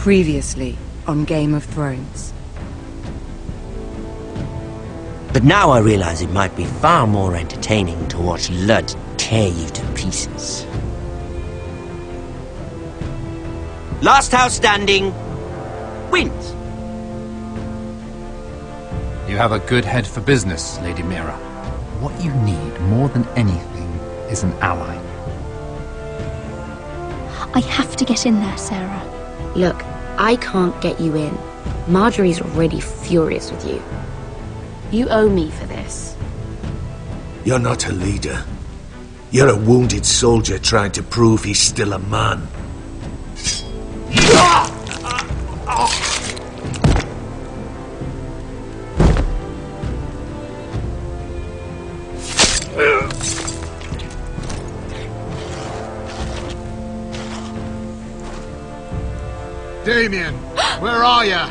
Previously on Game of Thrones. But now I realize it might be far more entertaining to watch Lud tear you to pieces. Last house standing wins. You have a good head for business, Lady Mira. What you need more than anything is an ally. I have to get in there, Sarah. Look, I can't get you in. Marjorie's already furious with you. You owe me for this. You're not a leader. You're a wounded soldier trying to prove he's still a man. Damien, where are you?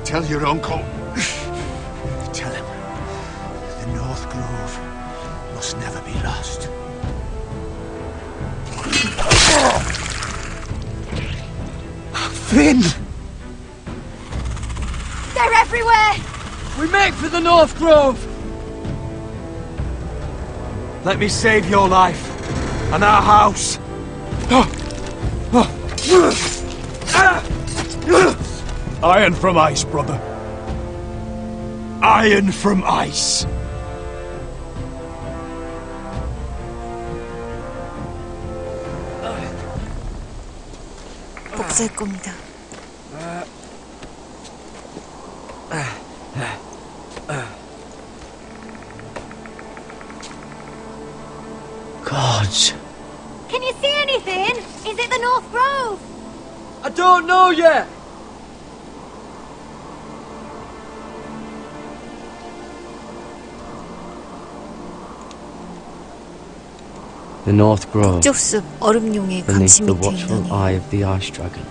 Tell your uncle. Tell him the North Grove must never be lost. Finn! They're everywhere! We make for the North Grove! Let me save your life and our house. Iron from ice, brother. Iron from ice. 복수할 겁니다. Gods. Can you see anything? Is it the North Grove? I don't know yet. The North Grove, 쪽숲 얼음용의 beneath 감시 the 밑에 watchful 있는 eye of the Ice Dragon.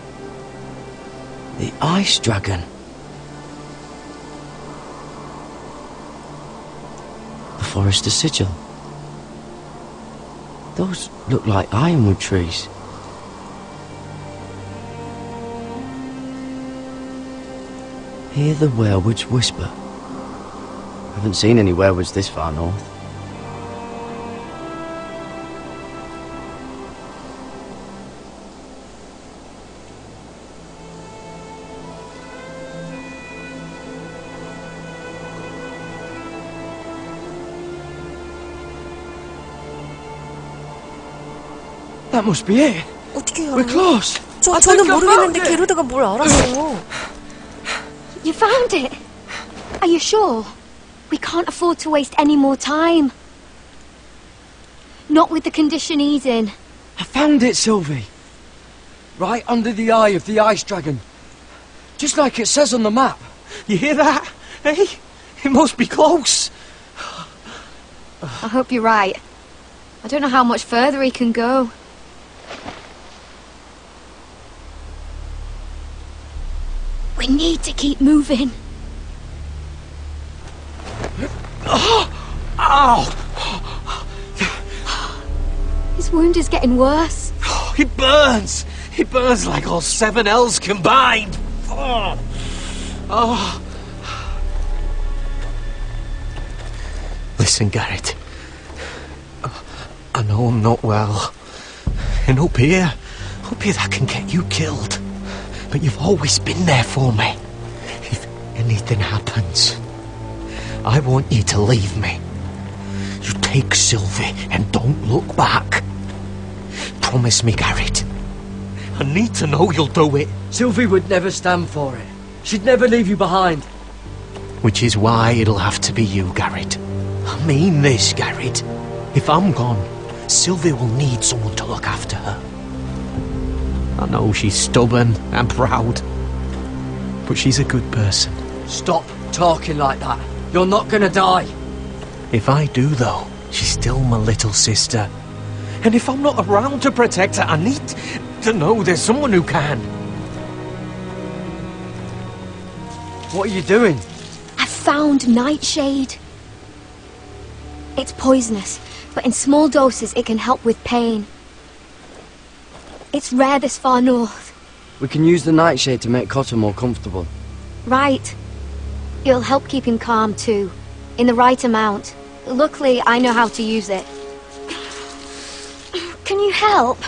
The Ice Dragon? The Forester Sigil. Those look like ironwood trees. Hear the werewoods whisper. Haven't seen any werewoods this far north. That must be it. 어떻게 We're 알아요? close. 저는 모르겠는데 게르드가 뭘 알았어요? You found it? Are you sure? We can't afford to waste any more time. Not with the condition he's in. I found it, Sylvie. Right under the eye of the Ice Dragon. Just like it says on the map. You hear that? Hey? It must be close. I hope you're right. I don't know how much further he can go. We need to keep moving. Ow! His wound is getting worse. It burns! It burns like all 7 L's combined! Oh. Listen, Garrett. I know I'm not well. And up here that can get you killed. But you've always been there for me. If anything happens, I want you to leave me. You take Sylvie and don't look back. Promise me, Garrett. I need to know you'll do it. Sylvie would never stand for it. She'd never leave you behind. Which is why it'll have to be you, Garrett. I mean this, Garrett. If I'm gone, Sylvie will need someone to look after her. I know she's stubborn and proud, but she's a good person. Stop talking like that. You're not gonna die. If I do, though, she's still my little sister. And if I'm not around to protect her, I need to know there's someone who can. What are you doing? I've found Nightshade. It's poisonous, but in small doses it can help with pain. It's rare this far north. We can use the nightshade to make Cotter more comfortable. Right. It'll help keep him calm, too. In the right amount. Luckily, I know how to use it. Can you help?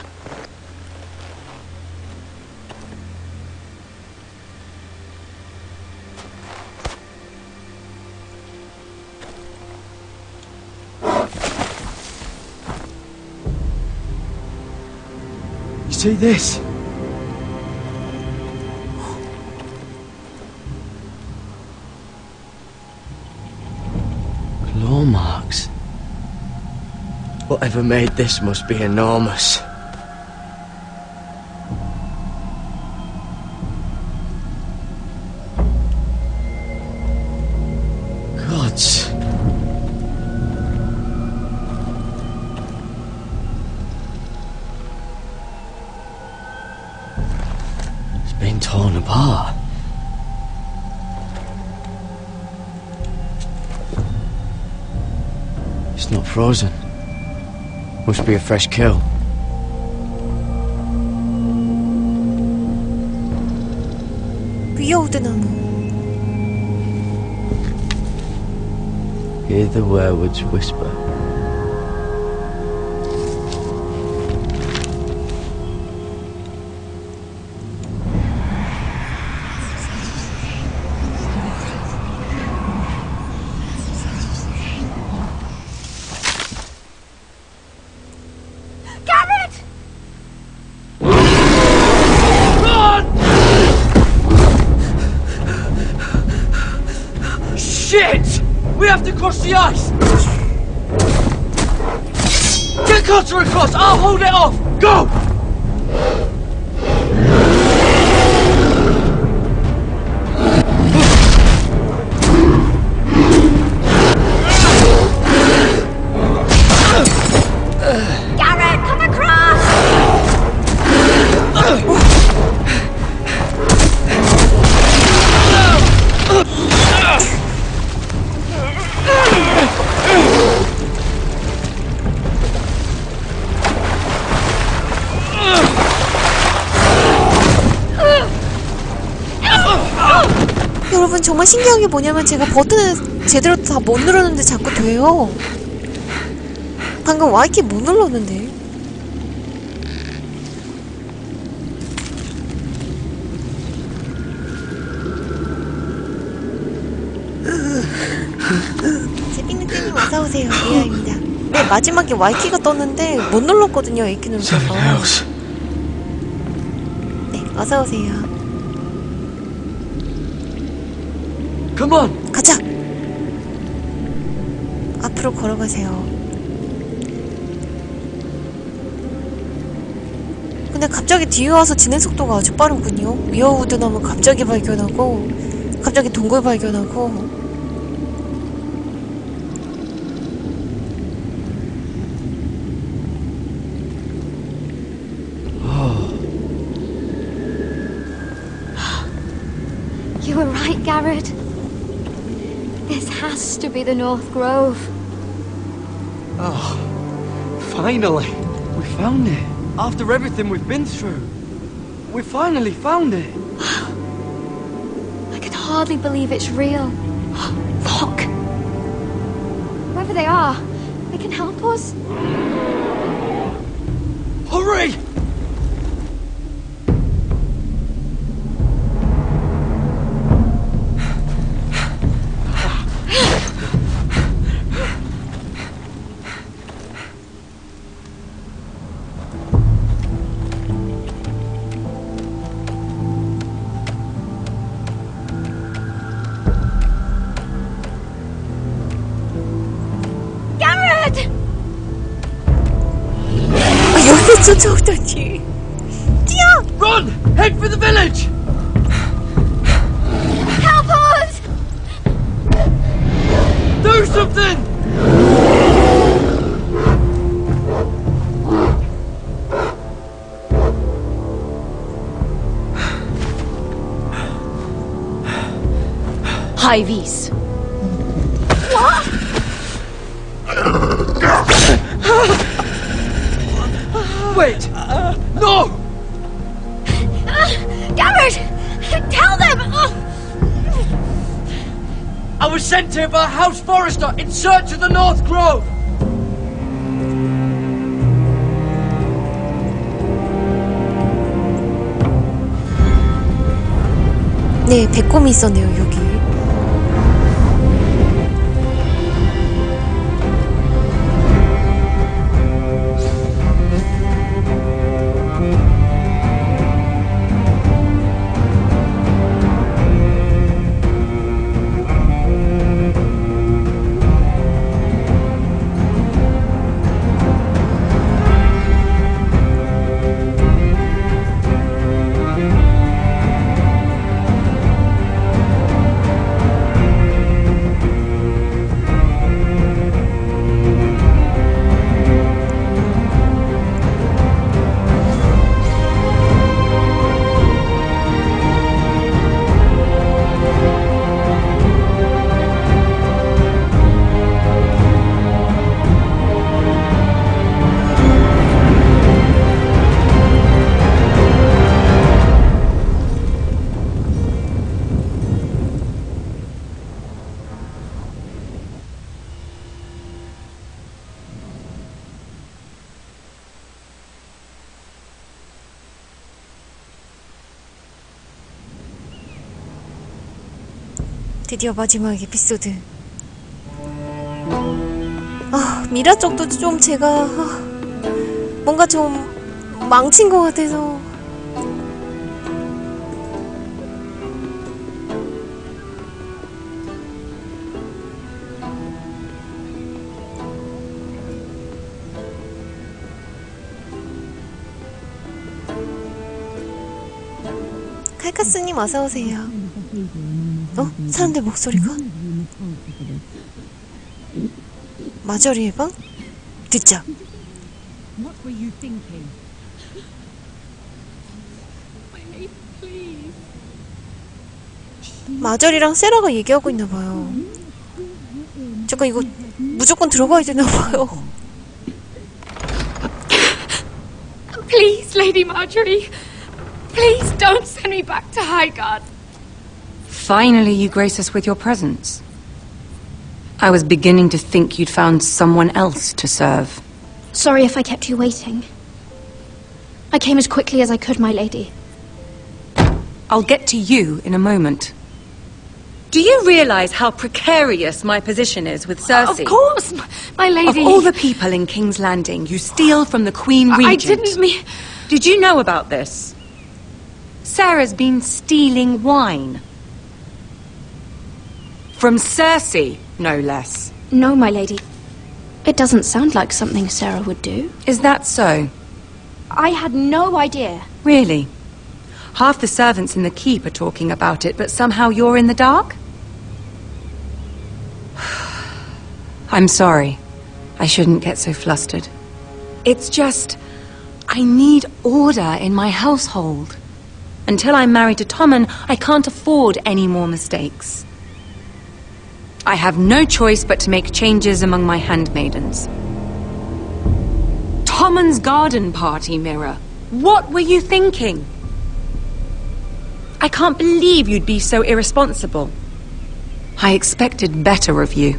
You see this? Claw marks. Whatever made this must be enormous. Gods. It's been torn apart. It's not frozen. Must be a fresh kill. 위어우드나무. Hear the werewood's whisper. Shit! We have to cross the ice! Get Cotter across! I'll hold it off! Go! Garrett, come across! 여러분 정말 신기한 게 뭐냐면 제가 버튼을 제대로 다 못 눌렀는데 자꾸 돼요. 방금 Y키 못 눌렀는데. 재밌는님 어서오세요. 에어입니다. 네, 마지막에 Y키가 떴는데 못 눌렀거든요. A키 눌러서. 네, 어서오세요. Come on! 가자! 앞으로 걸어가세요. 근데 갑자기 뒤에 와서 진행 속도가 아주 빠르군요. 위어우드 나무 갑자기 발견하고 갑자기 동굴 발견하고. You were right, Garrett. This has to be the North Grove. Oh, finally. We found it. After everything we've been through. We finally found it. I could hardly believe it's real. Look! Whoever they are, they can help us. Hurry! 여기 쫓아오다니. 뛰어! Run! Head for the village! Help us! Do something! High vis. Wait! No! Garrett! Tell them! I was sent here by House Forrester in search of the North Grove. 네, 배꼽이 있었네요, 여기. 드디어 마지막 에피소드. 아, 미라 쪽도 좀 제가 뭔가 좀 망친 것 같아서. 칼카스님 어서오세요. 사람들 목소리가? 마저리의 방? 듣자. 마저리랑 세라가 얘기하고 있나봐요. 잠깐 이거 무조건 들어가야 되나봐요. Please, Lady Marjorie. Please don't send me back to Highgarden. Finally, you grace us with your presence. I was beginning to think you'd found someone else to serve. Sorry if I kept you waiting. I came as quickly as I could, my lady. I'll get to you in a moment. Do you realize how precarious my position is with Cersei? Of course, my lady. Of all the people in King's Landing, you steal from the Queen Regent. I didn't mean... Did you know about this? Sarah's been stealing wine. From Cersei, no less. No, my lady. It doesn't sound like something Sarah would do. Is that so? I had no idea. Really? Half the servants in the keep are talking about it, but somehow you're in the dark? I'm sorry. I shouldn't get so flustered. It's just... I need order in my household. Until I'm married to Tommen, I can't afford any more mistakes. I have no choice but to make changes among my handmaidens. Tommen's garden party, Mira. What were you thinking? I can't believe you'd be so irresponsible. I expected better of you.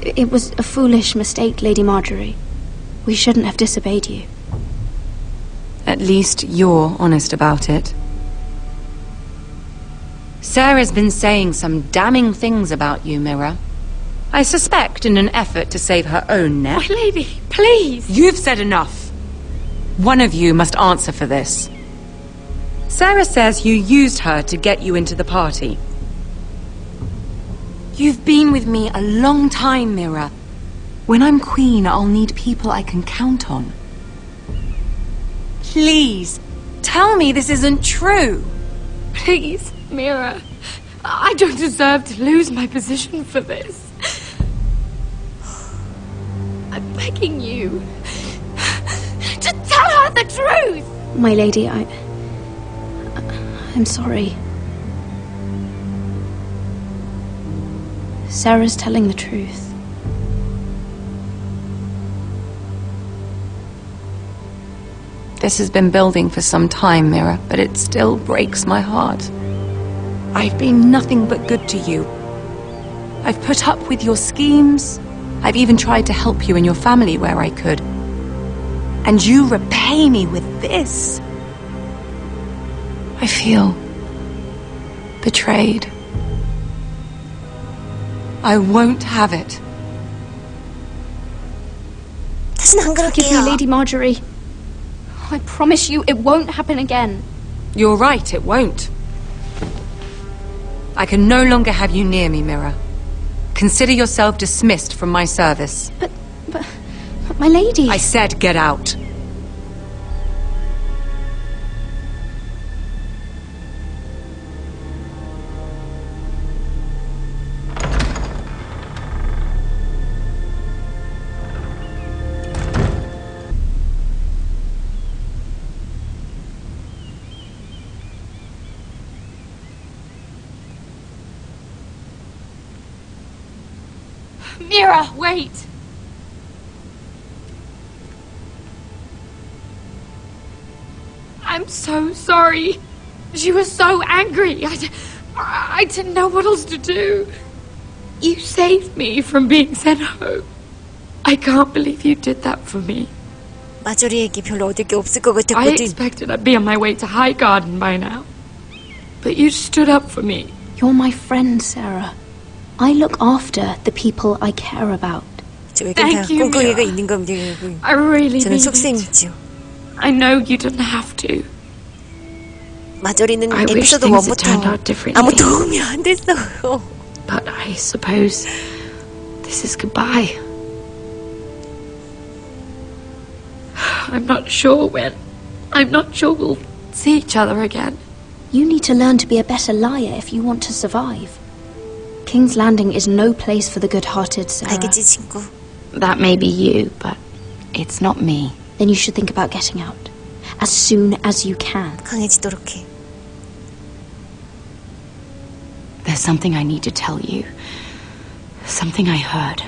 It was a foolish mistake, Lady Marjorie. We shouldn't have disobeyed you. At least you're honest about it. Sarah's been saying some damning things about you, Mira. I suspect in an effort to save her own neck. My lady, please. You've said enough. One of you must answer for this. Sarah says you used her to get you into the party. You've been with me a long time, Mira. When I'm queen, I'll need people I can count on. Please, tell me this isn't true. Please, Mira. I don't deserve to lose my position for this. I'm begging you. Just tell her the truth! My lady, I'm sorry. Sarah's telling the truth. this has been building for some time, Mira, but it still breaks my heart. I've been nothing but good to you. I've put up with your schemes. I've even tried to help you and your family where I could. And you repay me with this. I feel betrayed. I won't have it. 다시는 안 Forgive me, 그럴게요. Lady Marjorie. I promise you it won't happen again. You're right, it won't. I can no longer have you near me, Mira. Consider yourself dismissed from my service. But my lady... I said get out. Mira, wait! I'm so sorry. She was so angry. I didn't know what else to do. You saved me from being sent home. I can't believe you did that for me. 마조리에게 별로 얻을 게 없을 것 I 같았거든. expected I'd be on my way to High Garden by now. But you stood up for me. You're my friend, Sarah. I look after the people I care about. 저에겐 다 꿍꿍이가 있는 겁니다, 여러분. I really 저는 need 속셈이죠. I know you didn't have to. 마조리는 I wish 에피소드 things had turned 1부터 out differently. 아무 도움이 안 됐어요. But I suppose this is goodbye. I'm not sure when. I'm not sure we'll see each other again. You need to learn to be a better liar if you want to survive. King's Landing is no place for the good-hearted, Sarah. 알겠지, 친구. That may be you, but it's not me. Then you should think about getting out. As soon as you can. 강해지도록 해. There's something I need to tell you. Something I heard.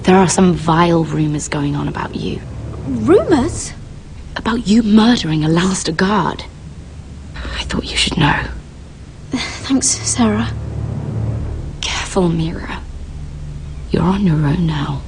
There are some vile rumors going on about you. Rumors? About you murdering a Lannister guard. I thought you should know. Thanks, Sarah. Careful, Mira. You're on your own now.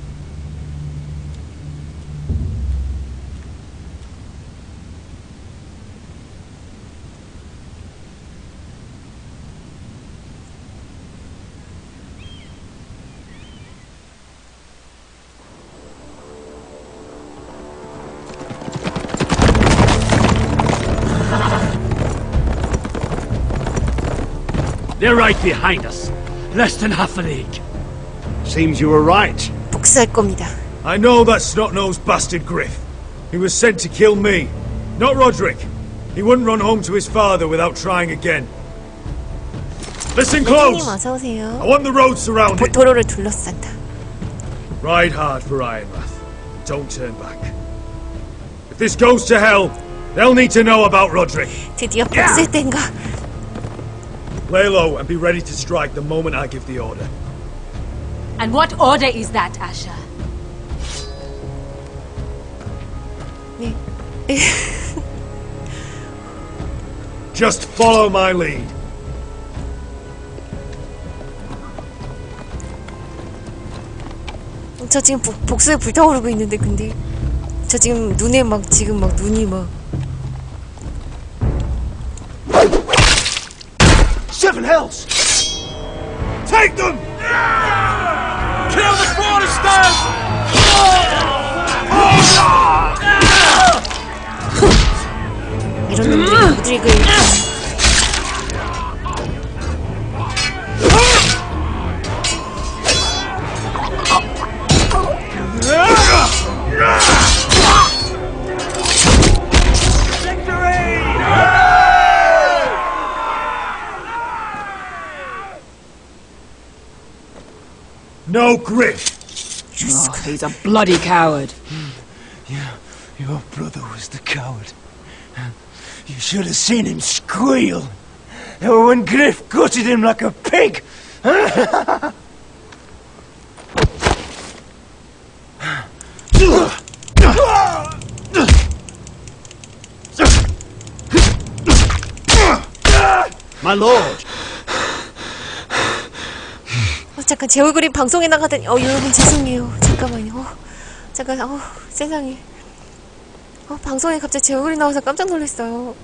They're right behind us. Less than half a league. Seems you were right. 복수할 겁니다. I know that snot-nosed bastard Griff. He was sent to kill me, not Roderick. He wouldn't run home to his father without trying again. Listen close! 어서 오세요. I want the road surrounded. 도로를 둘러싼다. Ride hard for Ironrath. Don't turn back. If this goes to hell, they'll need to know about Roderick. 드디어 복수의 땐가. Lay low and be ready to strike the moment I give the order. And what order is that, Asher? 네. Just follow my lead. 저 지금 복수에 불타오르고 있는데 근데 저 지금 눈에 막 지금 막 눈이 막 Seven hells! Take them! Kill the Foresters! 이런 놈들이 무드릭을 No Griff! Oh, he's a bloody coward. Yeah, your brother was the coward. You should have seen him squeal when Griff gutted him like a pig. My lord. 잠깐 제 얼굴이 방송에 나가다니. 여러분 죄송해요. 잠깐만요. 잠깐. 세상에. 방송에 갑자기 제 얼굴이 나와서 깜짝 놀랐어요.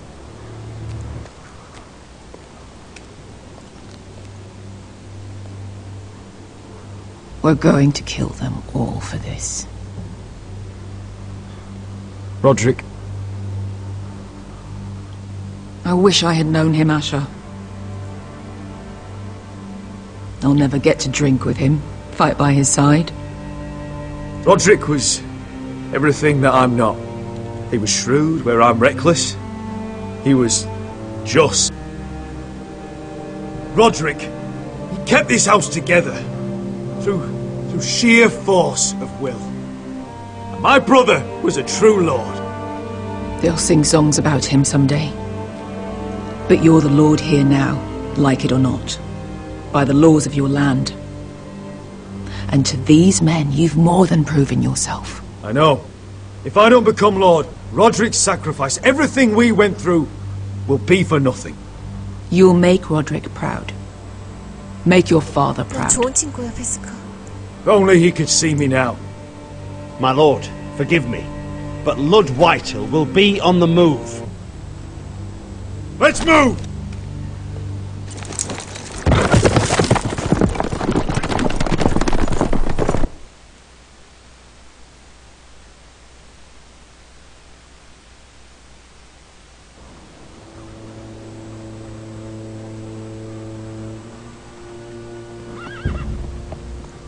We're going to kill them all for this. Roderick. I wish I had known him, Asher. I'll never get to drink with him, fight by his side. Roderick was everything that I'm not. He was shrewd where I'm reckless. He was just. Roderick, he kept this house together through sheer force of will. And my brother was a true lord. They'll sing songs about him someday. But you're the lord here now, like it or not, by the laws of your land. And to these men, you've more than proven yourself. I know. If I don't become lord, Roderick's sacrifice, everything we went through, will be for nothing. You'll make Roderick proud. Make your father proud. 좋은 친구야, 페스카. If only he could see me now. My lord, forgive me, but Lud Whitehill will be on the move. Let's move!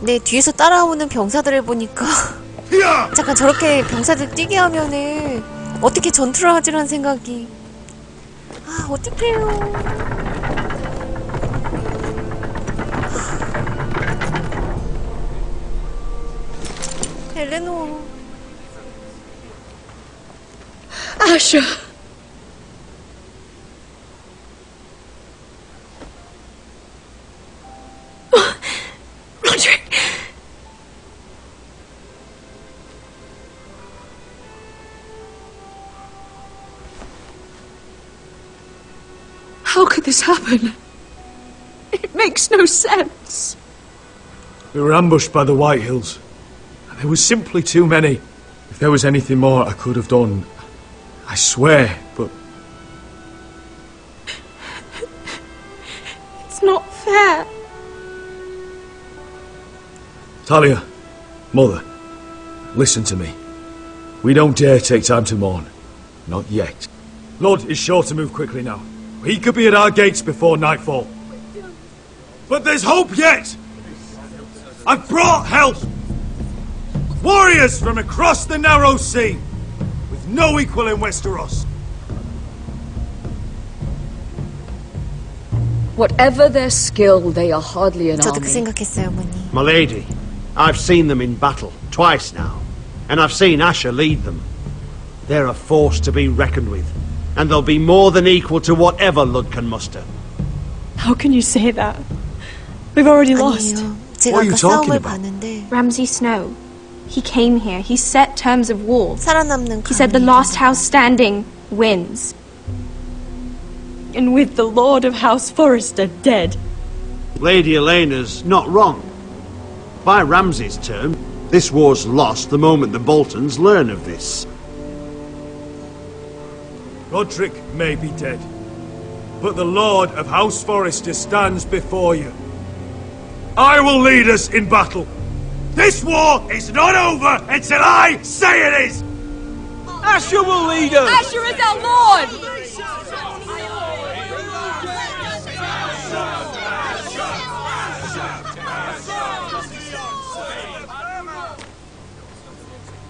네, 뒤에서 따라오는 병사들을 보니까 잠깐 저렇게 병사들 뛰게 하면은 어떻게 전투를 하지라는 생각이. 어떡해요. 엘레노. Asher. Roderick. How could this happen? It makes no sense. We were ambushed by the Whitehills. There was simply too many. If there was anything more I could have done, I swear, but... It's not fair. Talia, Mother, listen to me. We don't dare take time to mourn. Not yet. Lud is sure to move quickly now. He could be at our gates before nightfall. But there's hope yet! I've brought help! Warriors from across the narrow sea, with no equal in Westeros. Whatever their skill, they are hardly an 저도 그 army. 생각했어요, 어머니. My lady, I've seen them in battle, twice now, and I've seen Asher lead them. They're a force to be reckoned with, and they'll be more than equal to whatever Lud can muster. How can you say that? We've already lost. 아니에요. 제가 What are you 아까 talking 싸움을 about? 봤는데 Ramsay Snow. He came here. He set terms of war. 살아남는 He said the last house standing wins. And with the Lord of House Forrester dead. Lady Elena's not wrong. By Ramsay's term, this war's lost the moment the Boltons learn of this. Roderick may be dead, but the Lord of House Forrester stands before you. I will lead us in battle. This war is not over until I say it is! Asher will lead us! Asher is our lord!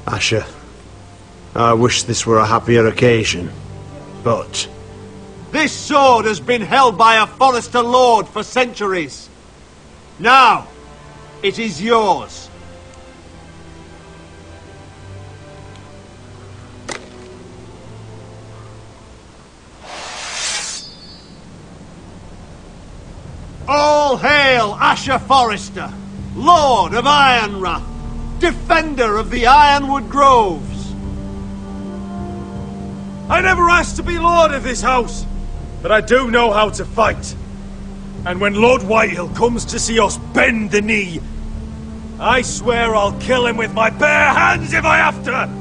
Asher, I wish this were a happier occasion, but... This sword has been held by a Forrester Lord for centuries. Now, it is yours. All hail Asher Forrester, Lord of Ironrath, defender of the Ironwood Groves. I never asked to be lord of this house. but I do know how to fight. And when Lord Whitehill comes to see us bend the knee, I swear I'll kill him with my bare hands if I have to!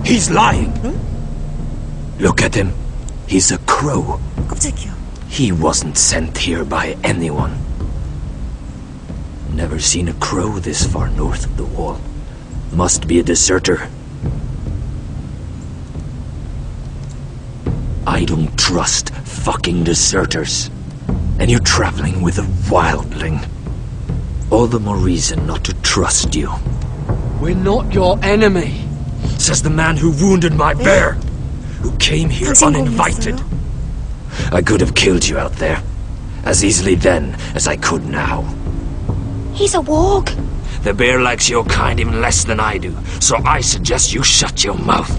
He's lying! Look at him. He's a crow. 깜짝이야. He wasn't sent here by anyone. Never seen a crow this far north of the wall. Must be a deserter. I don't trust fucking deserters. And you're traveling with a wildling. All the more reason not to trust you. We're not your enemy. Says the man who wounded my bear, who came here uninvited. I could have killed you out there, as easily then as I could now. He's a warg. The bear likes your kind even less than I do, so I suggest you shut your mouth.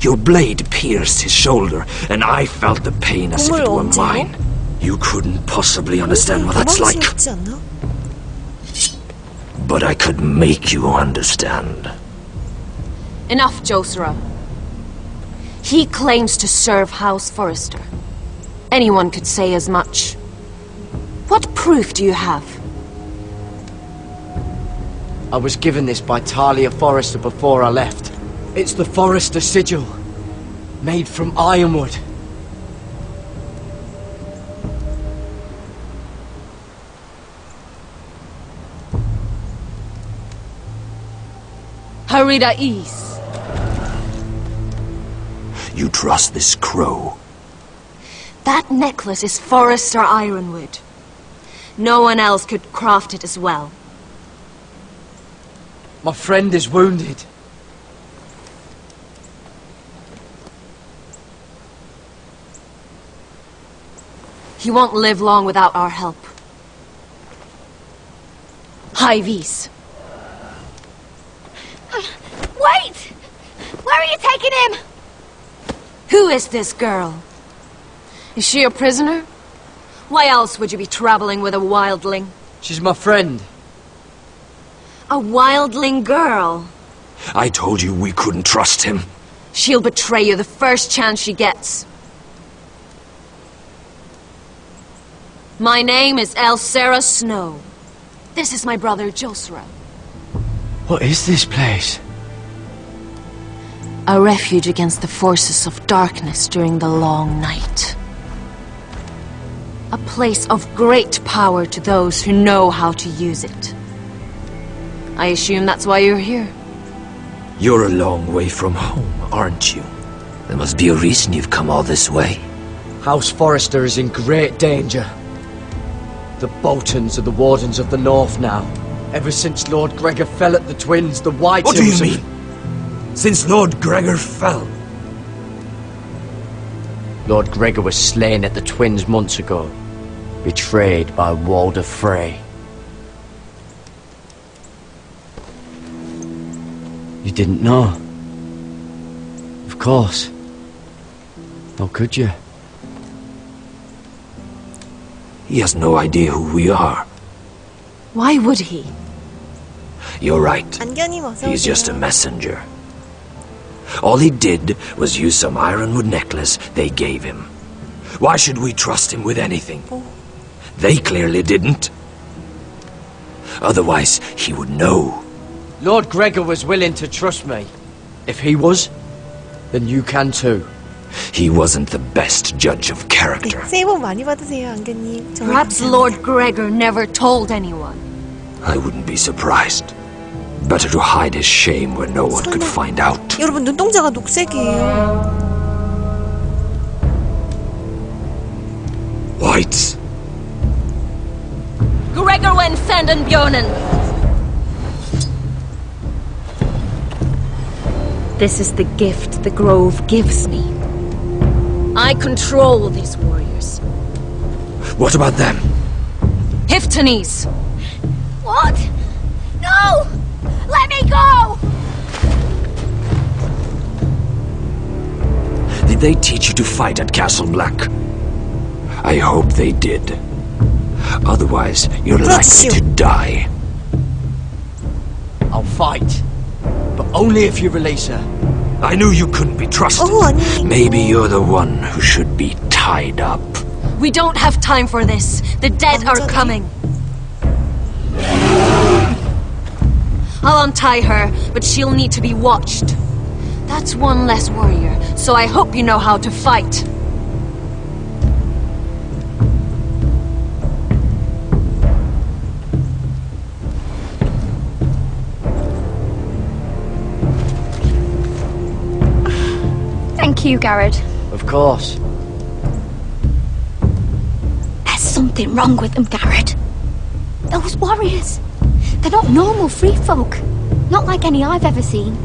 Your blade pierced his shoulder, and I felt the pain as if it were mine. You couldn't possibly understand what that's like. But I could make you understand. Enough, Josera. He claims to serve House Forrester. Anyone could say as much. What proof do you have? I was given this by Talia Forrester before I left. It's the Forrester sigil, made from ironwood. Harida East. You trust this crow? That necklace is Forrester ironwood. No one else could craft it as well. My friend is wounded. He won't live long without our help. High Vis. Wait! Where are you taking him? Who is this girl? Is she a prisoner? Why else would you be traveling with a wildling? She's my friend. A wildling girl? I told you we couldn't trust him. She'll betray you the first chance she gets. My name is Elsera Snow. This is my brother, Josera. What is this place? A refuge against the forces of darkness during the long night. A place of great power to those who know how to use it. I assume that's why you're here. You're a long way from home, aren't you? There must be a reason you've come all this way. House Forrester is in great danger. The Boltons are the Wardens of the North now. Ever since Lord Gregor fell at the Twins, the White What do you Hills mean? Since Lord Gregor fell? Lord Gregor was slain at the Twins months ago. Betrayed by Walder Frey. You didn't know? Of course. How could you? He has no idea who we are. Why would he? You're right. 안견님 어서 He's just a 오세요. messenger. All he did was use some ironwood necklace they gave him. Why should we trust him with anything? They clearly didn't. Otherwise, he would know. Lord Gregor was willing to trust me. If he was, then you can too. He wasn't the best judge of character. 네, 새해 복 많이 받으세요, 안견님. 정말 Perhaps 감사합니다. Lord Gregor never told anyone. I wouldn't be surprised. Better to hide his shame where no one could find out. 여러분 눈동자가 녹색이에요. Whites. Gregor wen senden björnen. This is the gift the grove gives me. I control these warriors. What about them? Hiftanes. What? No! Let me go! Did they teach you to fight at Castle Black? I hope they did. Otherwise, you're likely to die. I'll fight. But only if you release her. I knew you couldn't be trusted. Maybe you're the one who should be tied up. We don't have time for this. The dead are coming. I'll untie her, but she'll need to be watched. That's one less warrior, so I hope you know how to fight. Thank you, Garrett. Of course. There's something wrong with them, Garrett. Those warriors. They're not normal free folk. Not like any I've ever seen.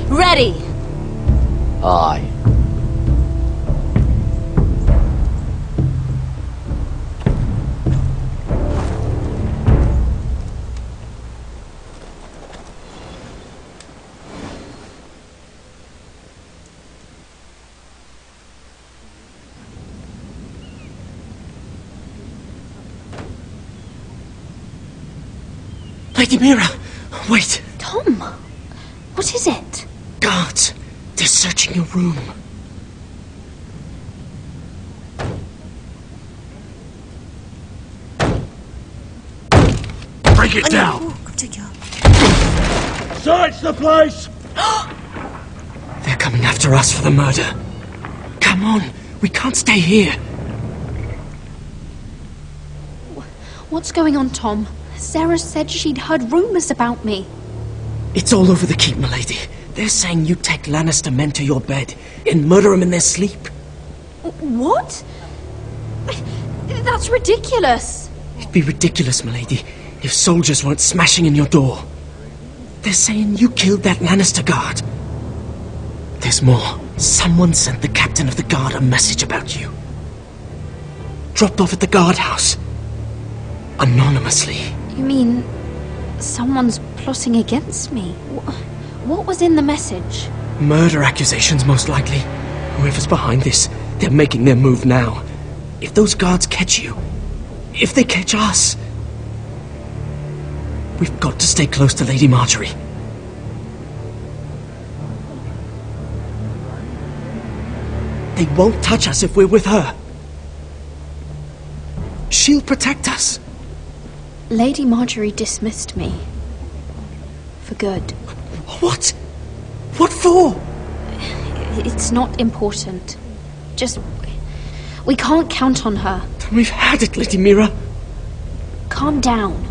Ready! Aye. Lady Mira! Wait! Tom! What is it? Guards! They're searching your room. Break it down! Search the place! They're coming after us for the murder. Come on, we can't stay here. What's going on, Tom? Sarah said she'd heard rumours about me. It's all over the keep, milady. They're saying you take Lannister men to your bed and murder them in their sleep. What? That's ridiculous. It'd be ridiculous, milady, if soldiers weren't smashing in your door. They're saying you killed that Lannister guard. There's more. Someone sent the captain of the guard a message about you. Dropped off at the guardhouse. Anonymously. You mean someone's plotting against me? What was in the message? Murder accusations, most likely. Whoever's behind this, they're making their move now. If those guards catch you, if they catch us, we've got to stay close to Lady Marjorie. They won't touch us if we're with her. She'll protect us. Lady Marjorie dismissed me. For good. What? What for? It's not important. Just... we can't count on her. We've had it, Lady Mira. Calm down.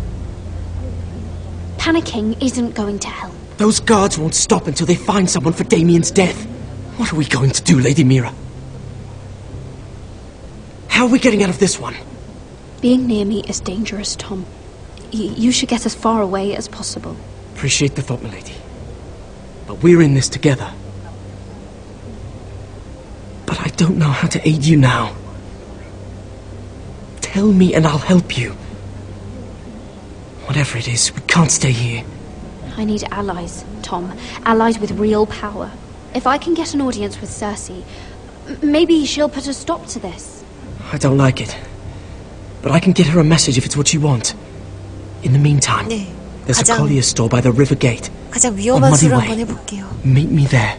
Panicking isn't going to help. Those guards won't stop until they find someone for Damien's death. What are we going to do, Lady Mira? How are we getting out of this one? Being near me is dangerous, Tom. You should get as far away as possible. Appreciate the thought, milady. But we're in this together. But I don't know how to aid you now. Tell me and I'll help you. Whatever it is, we can't stay here. I need allies, Tom. Allies with real power. If I can get an audience with Cersei, maybe she'll put a stop to this. I don't like it. But I can get her a message if it's what you want. In the meantime, there's a collier store by the river gate. 가장 위험한 수를 한번 해볼게요. Meet me there.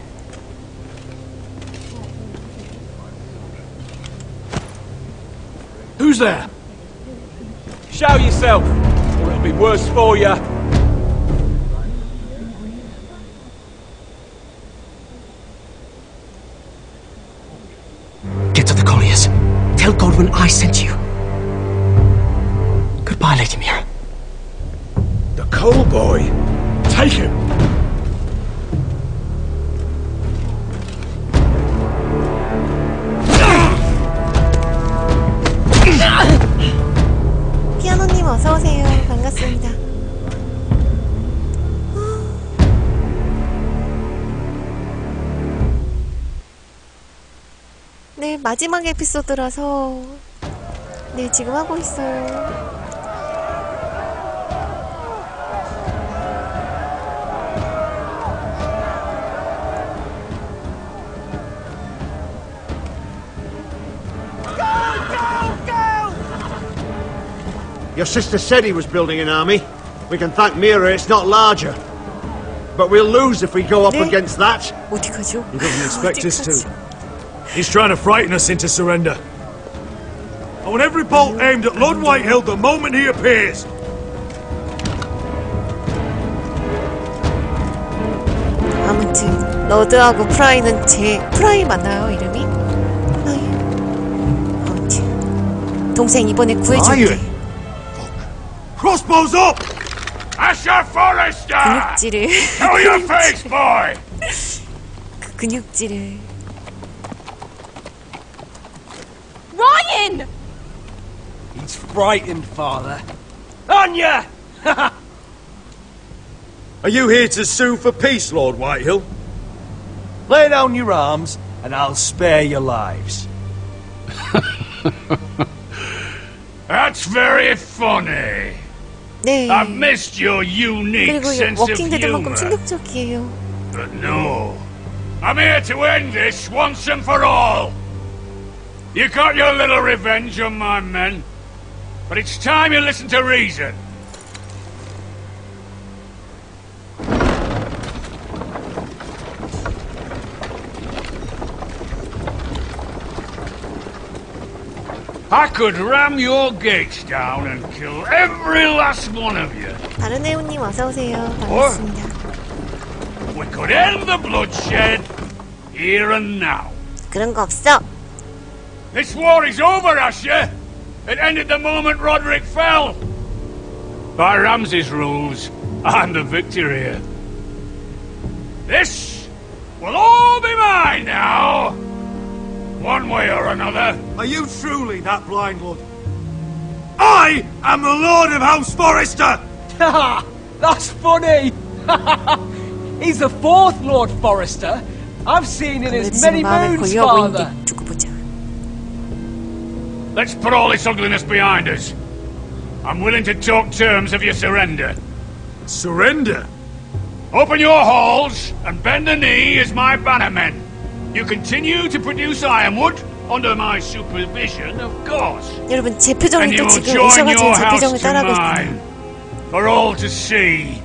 Who's there? Show yourself, or it'll be worse for you. Get to the colliers. Tell Godwin I sent you. Goodbye, Lady Mira. The coal boy. Take him. 피아노님 어서오세요. 반갑습니다. 네, 마지막 에피소드라서 네, 지금 하고 있어요. Your sister said he was building an army. We can thank Mira it's not larger. But we'll lose if we go up against that. 어떡하죠? He doesn't expect us to. He's trying to frighten us into surrender. I want every bolt aimed at Lord Whitehill the moment he appears. 아무튼 러드하고 프라이는 프라이 맞나요 이름이? 프라이. 아무튼 동생 이번에 구해줄게. Crossbows up! Asher Forrester! 근육질을. Show your face, boy! 그 근육질을. Ryan! He's frightened, Father. Anya! Are you here to sue for peace, Lord Whitehill? Lay down your arms, and I'll spare your lives. That's very funny. 네. I've missed your unique 그리고 sense of 워킹데드만큼 humor. 충격적이에요. But no, I'm here to end this once and for all. You got your little revenge on my men, but it's time you listen to reason. I could ram your gates down and kill every last one of you. 다른 애우님 어서 오세요. 반갑습니다. We could end the bloodshed here and now. 그런 거 없어. This war is over, Asher. It ended the moment Roderick fell. By Ramsay's rules, I'm the victor here. This will all be mine now. One way or another. Are you truly that blind, Lord? I am the Lord of House Forrester! Ha! That's funny! He's the fourth Lord Forrester. I've seen in his many moons, Father. Let's put all this ugliness behind us. I'm willing to talk terms of your surrender. Surrender? Open your halls and bend the knee as my bannermen. You continue to produce ironwood under my supervision, of course. 여러분 제 표정이 And 또 you'll 지금 join 애셔가 your 제 house 표정을 to 따라하고 mine 있군요. for all to see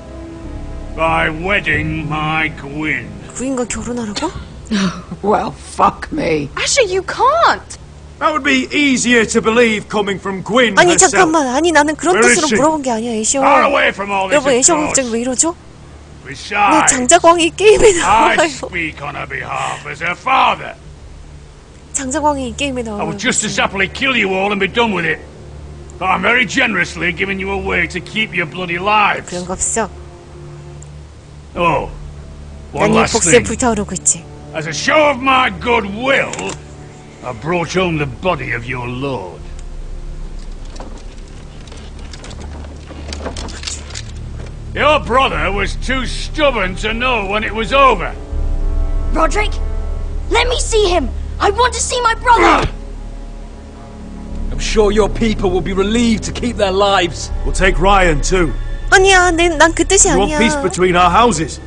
by wedding my Gwyn. 구인과 결혼하라고? Well, fuck me. Asher, you can't! That would be easier to believe coming from Gwyn 아니 herself. 잠깐만. 아니 나는 그런 Where is 뜻으로 she? 물어본 게 아니야 애셔. Far away from all this, 여러분 of 애셔가 course. 갑자기 왜 이러죠? 왜 Besides, 장자광이 게임에 I 나와요? speak on her behalf as her father. 장자광이 이 게임에 I 나와요. would just as happily kill you all and be done with it. But I'm very generously giving you a way to keep your bloody lives. 그런 거 없어. Oh, one 난 이 last 복수에 thing. 불타오르고 있지. As a show of my goodwill, I brought home the body of your lord. Your brother was too stubborn to know when it was over. Roderick, let me see him. I want to see my brother. I'm sure your people will be relieved to keep their lives. We'll take Ryan too. 아니야, 난 그 뜻이 You want 아니야. peace between our houses?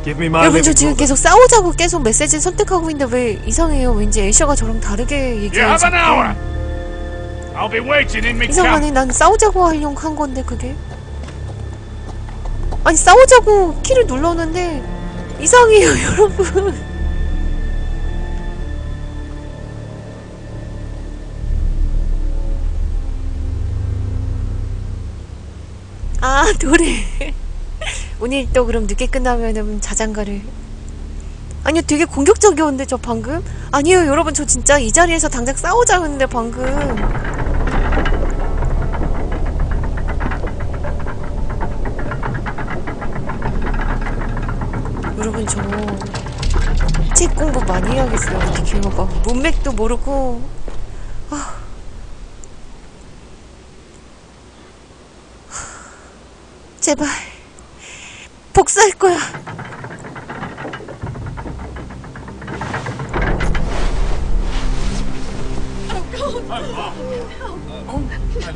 Give me my 여러분 저 living 지금 brother. 계속 싸우자고 계속 메시지 선택하고 있는데 왜 이상해요? 왠지 애셔가 저랑 다르게 You 얘기해요. have an 자꾸. hour. I'll be waiting in mid 이상하네. camp. 난 싸우자고 하려고 한 건데 그게. 아니 싸우자고 키를 눌렀는데 이상해요, 여러분. 아 노래. 오늘 또 그럼 늦게 끝나면은 자장가를. 아니요, 되게 공격적이었는데 저 방금. 아니요, 여러분 저 진짜 이 자리에서 당장 싸우자 했는데 방금. 여러분 저 책 공부 많이 해야겠어요. 어떻게 이거 막 문맥도 모르고. 제발 복수할 거야.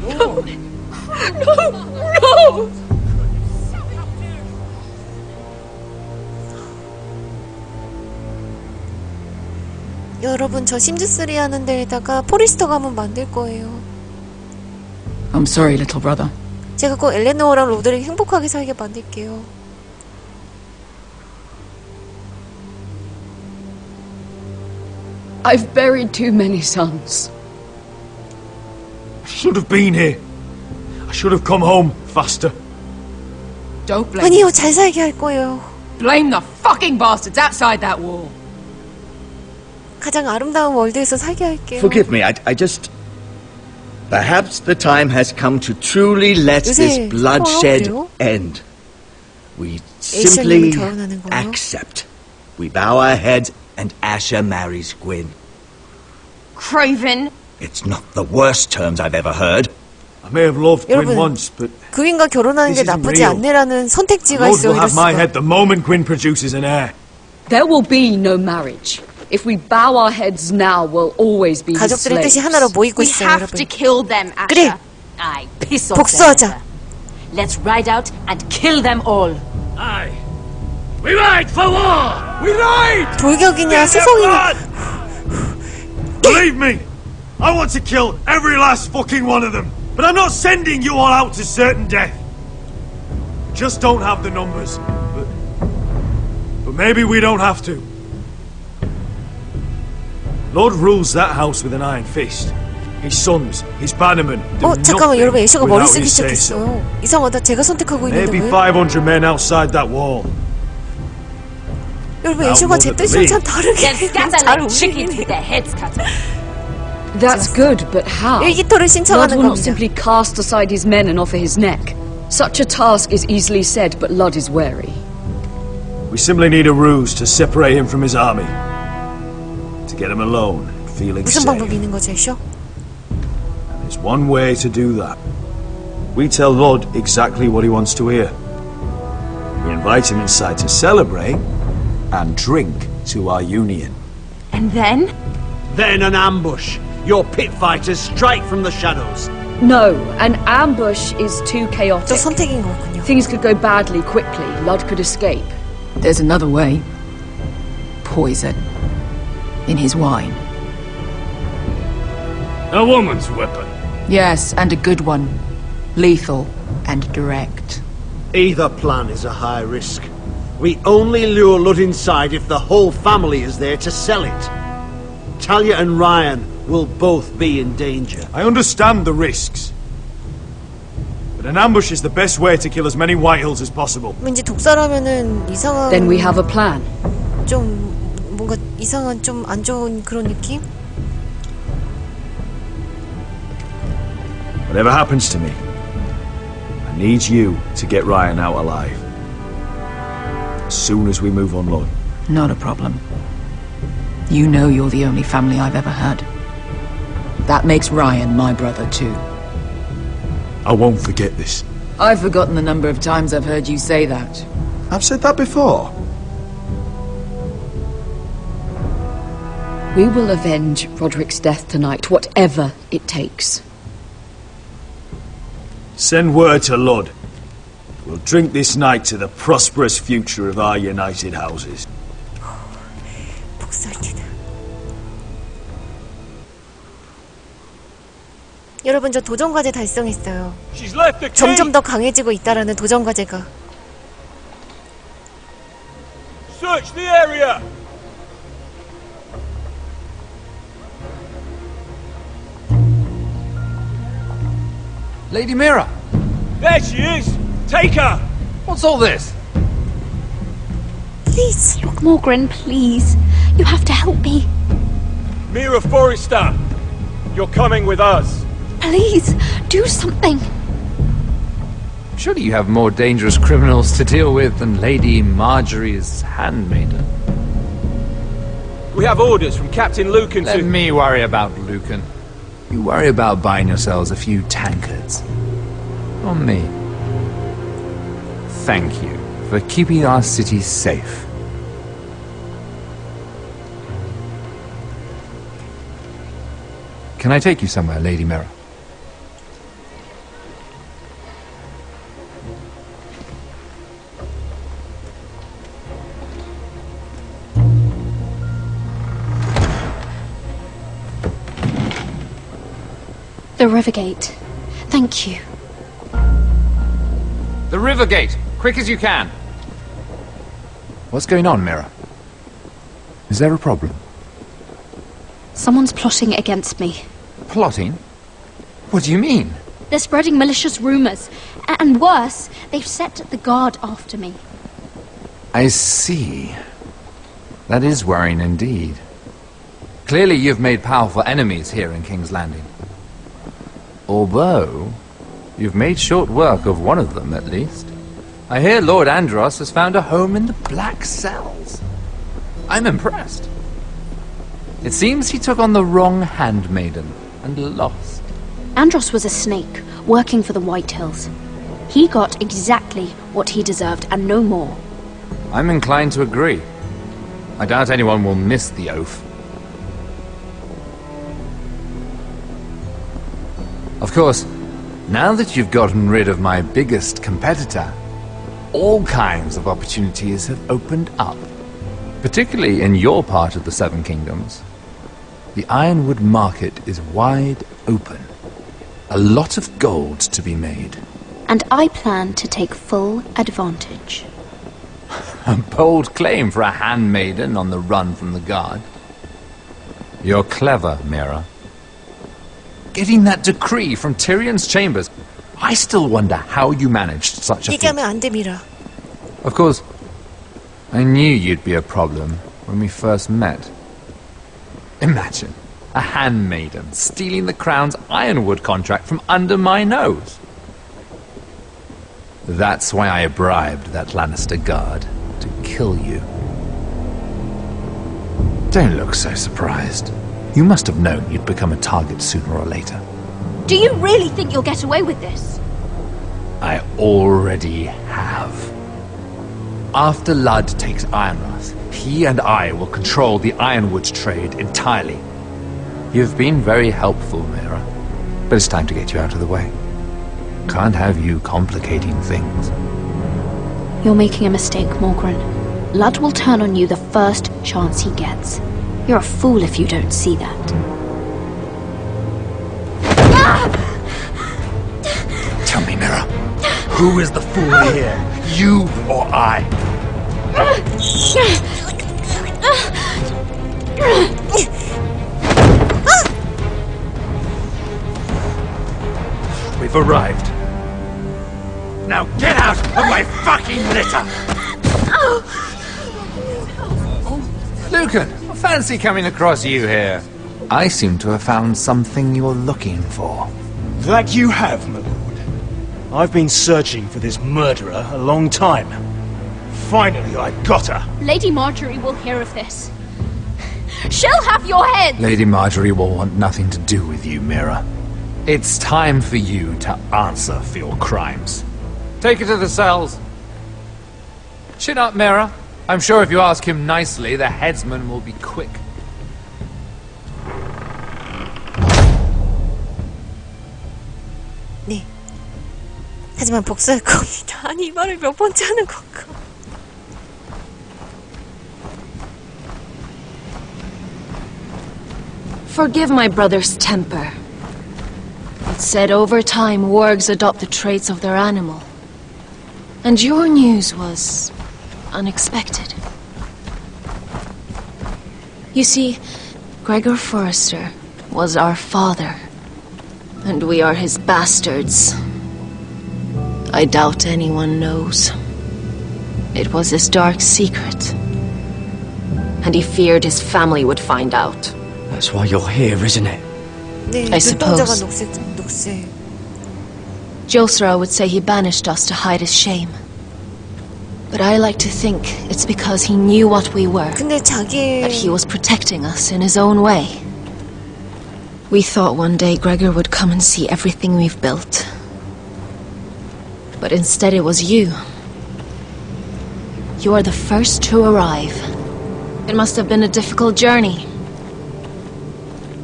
No! 여러분 저 심즈3 하는 데에다가 포리스터 가문 만들 거예요. I'm sorry, little brother. 제가 꼭 엘레노어랑 로드를 행복하게 살게 만들게요. I've buried too many sons. I should have been here. I should have come home faster. Don't blame 아니요, 잘 살게 할 거예요. Blame the fucking bastards outside that wall. 가장 아름다운 월드에서 살게 할게요. Forgive me, I just... Perhaps the time has come to truly let this bloodshed end. We simply accept. We bow our heads and Asher marries Gwyn. Craven! It's not the worst terms I've ever heard. I may have loved Gwyn once, but 그윈과 결혼하는 게 나쁘지 않네라는 선택지가 Lord 있어요. will have my head the moment Gwyn produces an heir. There will be no marriage. If we bow our heads now, we'll always be his 가족들의 slaves. 뜻이 하나로 모이고 We 있어요, have 여러분. to kill them, Asher. 그래, Aye, piss off 복수하자. Let's ride out and kill them all. Aye. We ride for war! We ride! 돌격이냐, 수송이냐. Believe me, I want to kill every last fucking one of them. But I'm not sending you all out to certain death. Just don't have the numbers. But maybe we don't have to. Lord rules that house with an iron fist. His sons, his bannermen, do 잠깐만, 여러분, nothing 애쉬가 머리 without 쓰기 his say-so. 시작했어요. 이상하다, 제가 선택하고 있는데 Maybe 왜? 500 men outside that wall. 여러분, 애쉬가 제 뜻이랑 참 다르게 They'll scatter 잘 like chickens with 움직이네. their heads cut off. That's good, but how? 일기토를 Lord 신청하는 will not 겁니다. simply cast aside his men and offer his neck. Such a task is easily said, but Lud is wary. We simply need a ruse to separate him from his army. To get him alone, feeling 무슨 safe. 방법이 있는 거죠, 애쉬? There's one way to do that. We tell Lord exactly what he wants to hear. We invite him inside to celebrate and drink to our union. And then? Then an ambush. Your pit fighters strike from the shadows. No, an ambush is too chaotic. 또 선택인 거군요. Things could go badly quickly. Lud could escape. There's another way. Poison. In his wine. A woman's weapon. Yes, and a good one. Lethal and direct. Either plan is a high risk. We only lure Lud inside if the whole family is there to sell it. Talia and Ryan will both be in danger. I understand the risks. But an ambush is the best way to kill as many Whitehills as possible. 왠지 독살하면은 이상한. Then we have a plan. 좀 뭔가 이상한 좀 안 좋은 그런 느낌? Whatever happens to me, I need you to get Ryan out alive. As soon as we move on, Lord. Not a problem. You know you're the only family I've ever had. That makes Ryan my brother too. I won't forget this. I've forgotten the number of times I've heard you say that. I've said that before. We will avenge Roderick's death tonight, whatever it takes. Send word to Lud. We'll drink this night to the prosperous future of our united houses. 복살기다. 여러분, 저 도전과제 달성했어요. 점점 더 강해지고 있다라는 도전과제가. Search the area. Lady Mira! There she is. Take her. What's all this? Please, Morgren, please. You have to help me. Mira Forrester, you're coming with us. Please, do something. Surely you have more dangerous criminals to deal with than Lady Marjorie's handmaiden. We have orders from Captain Lucan Let to... me worry about Lucan. You worry about buying yourselves a few tankards. On me. Thank you for keeping our city safe. Can I take you somewhere, Lady Mira? The river gate. Thank you. The river gate! Quick as you can! What's going on, Mira? Is there a problem? Someone's plotting against me. Plotting? What do you mean? They're spreading malicious rumors. And worse, they've set the guard after me. I see. That is worrying indeed. Clearly you've made powerful enemies here in King's Landing. Although, you've made short work of one of them, at least. I hear Lord Andros has found a home in the Black Cells. I'm impressed. It seems he took on the wrong handmaiden and lost. Andros was a snake, working for the White Hills. He got exactly what he deserved, and no more. I'm inclined to agree. I doubt anyone will miss the oath. Of course, now that you've gotten rid of my biggest competitor, all kinds of opportunities have opened up. Particularly in your part of the Seven Kingdoms. The ironwood market is wide open. A lot of gold to be made. And I plan to take full advantage. A bold claim for a handmaiden on the run from the guard. You're clever, Mira. Getting that decree from Tyrion's chambers. I still wonder how you managed such a feat. Of course, I knew you'd be a problem when we first met. Imagine a handmaiden stealing the crown's ironwood contract from under my nose. That's why I bribed that Lannister guard to kill you. Don't look so surprised. You must have known you'd become a target sooner or later. Do you really think you'll get away with this? I already have. After Ludd takes Ironrath, he and I will control the ironwood trade entirely. You've been very helpful, Mira, but it's time to get you out of the way. Can't have you complicating things. You're making a mistake, Morgren. Ludd will turn on you the first chance he gets. You're a fool if you don't see that. Tell me, Mira, who is the fool here? You or I? We've arrived. Now get out of my fucking litter! Lucan, I fancy coming across you here. I seem to have found something you're looking for. That you have, my lord. I've been searching for this murderer a long time. Finally, I got her. Lady Marjorie will hear of this. She'll have your head! Lady Marjorie will want nothing to do with you, Mira. It's time for you to answer for your crimes. Take her to the cells. Chin up, Mira. I'm sure if you ask him nicely, the headsman will be quick. 네. 하지만 복수할 겁니다. 아니, 이 말을 몇 번째 하는 건가? Forgive my brother's temper. It's said over time wargs adopt the traits of their animal. And your news was unexpected. You see, Gregor Forrester was our father, and we are his bastards. I doubt anyone knows. It was his dark secret, and he feared his family would find out. That's why you're here, isn't it? 네, I suppose. 녹색. Josra would say he banished us to hide his shame. But I like to think it's because he knew what we were. That he was protecting us in his own way. We thought one day Gregor would come and see everything we've built. But instead it was you. You are the first to arrive. It must have been a difficult journey.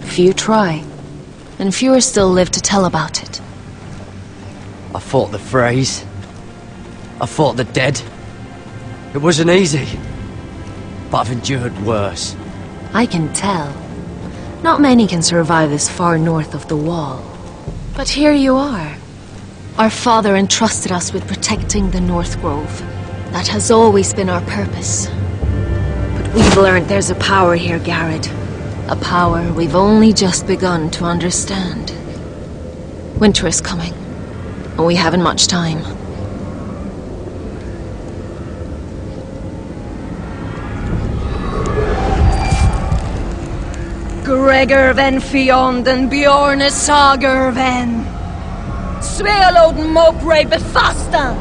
Few try, and fewer still live to tell about it. I fought the Freys. I fought the dead. It wasn't easy, but I've endured worse. I can tell. Not many can survive this far north of the Wall. But here you are. Our father entrusted us with protecting the North Grove. That has always been our purpose. But we've learned there's a power here, Garrett. A power we've only just begun to understand. Winter is coming, and we haven't much time. Gregor ven Fionden Bjorne Sager ven Svealoden Mopre befasta.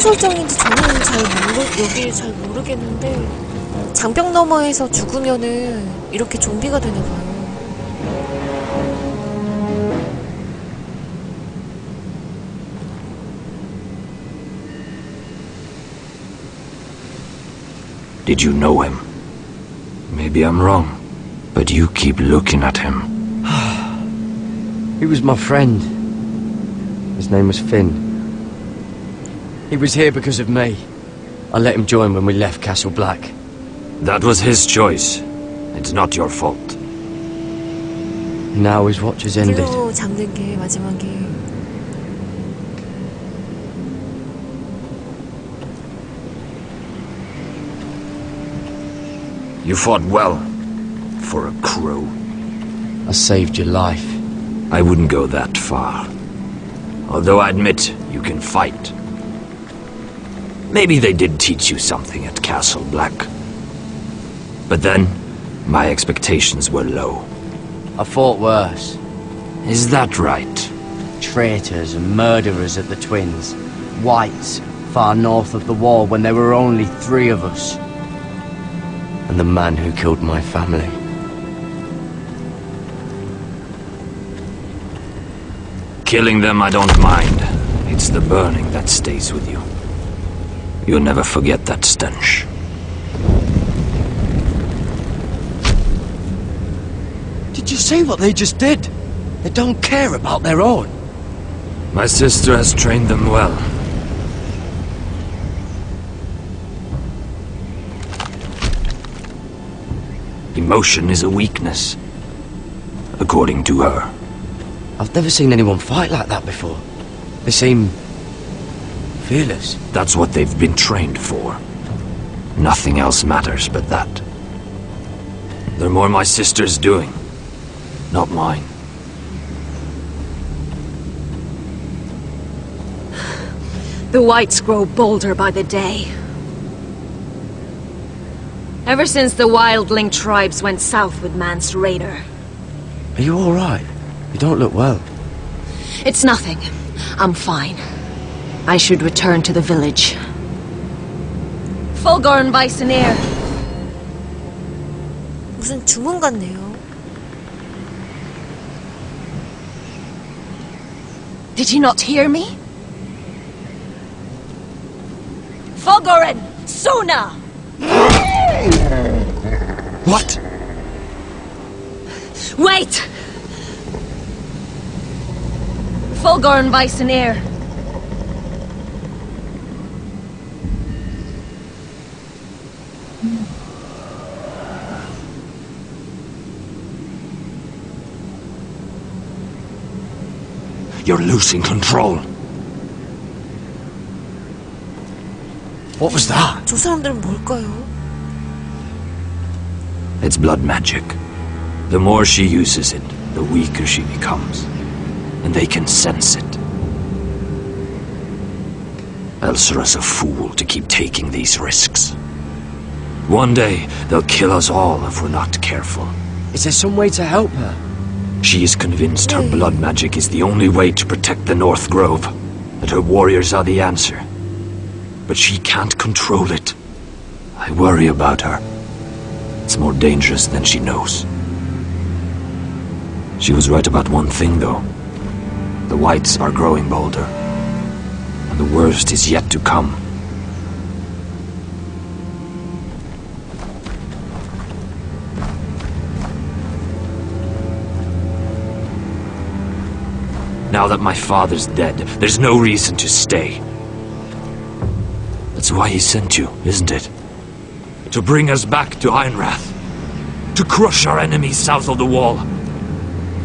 설정인지 저는 여기 잘 모르겠는데 장벽 너머에서 죽으면은 이렇게 좀비가 되나봐요. Did you know him? Maybe I'm wrong, but you keep looking at him. He was my friend. His name was Finn. He was here because of me. I let him join when we left Castle Black. That was his choice. It's not your fault. Now his watch has ended. 뒤로 잠든 게 마지막에. You fought well. For a crow. I saved your life. I wouldn't go that far. Although I admit, you can fight. Maybe they did teach you something at Castle Black. But then, my expectations were low. I fought worse. Is that right? Traitors and murderers at the Twins. Whites, far north of the wall when there were only 3 of us. And the man who killed my family. Killing them I don't mind. It's the burning that stays with you. You'll never forget that stench. Did you see what they just did? They don't care about their own. My sister has trained them well. Emotion is a weakness, according to her. I've never seen anyone fight like that before. They seem fearless. That's what they've been trained for. Nothing else matters but that. They're more my sister's doing, not mine. The whites grow bolder by the day. Ever since the wildling tribes went south with Mance Raider. Are you all right? You don't look well. It's nothing. I'm fine. I should return to the village. Fulgorn Bison-ear. 무슨 주문 같네요. Did you not hear me? Fulgorn! Sona! What? Wait! Fulgorn Bison-ear. You're losing control. What was that? 저 사람들은 뭘까요? It's blood magic. The more she uses it, the weaker she becomes. And they can sense it. Elsera's a fool to keep taking these risks. One day, they'll kill us all if we're not careful. Is there some way to help her? She is convinced her blood magic is the only way to protect the North Grove, that her warriors are the answer. But she can't control it. I worry about her. It's more dangerous than she knows. She was right about one thing, though. The whites are growing bolder. And the worst is yet to come. Now that my father's dead, there's no reason to stay. That's why he sent you, isn't it? To bring us back to Einrath. To crush our enemies south of the wall.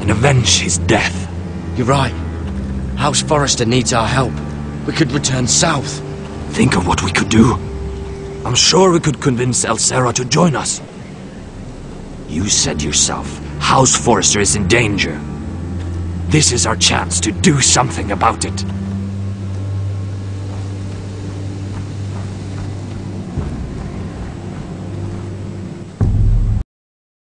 And avenge his death. You're right. House Forrester needs our help. We could return south. Think of what we could do. I'm sure we could convince Elsera to join us. You said yourself, House Forrester is in danger. This is our chance to do something about it.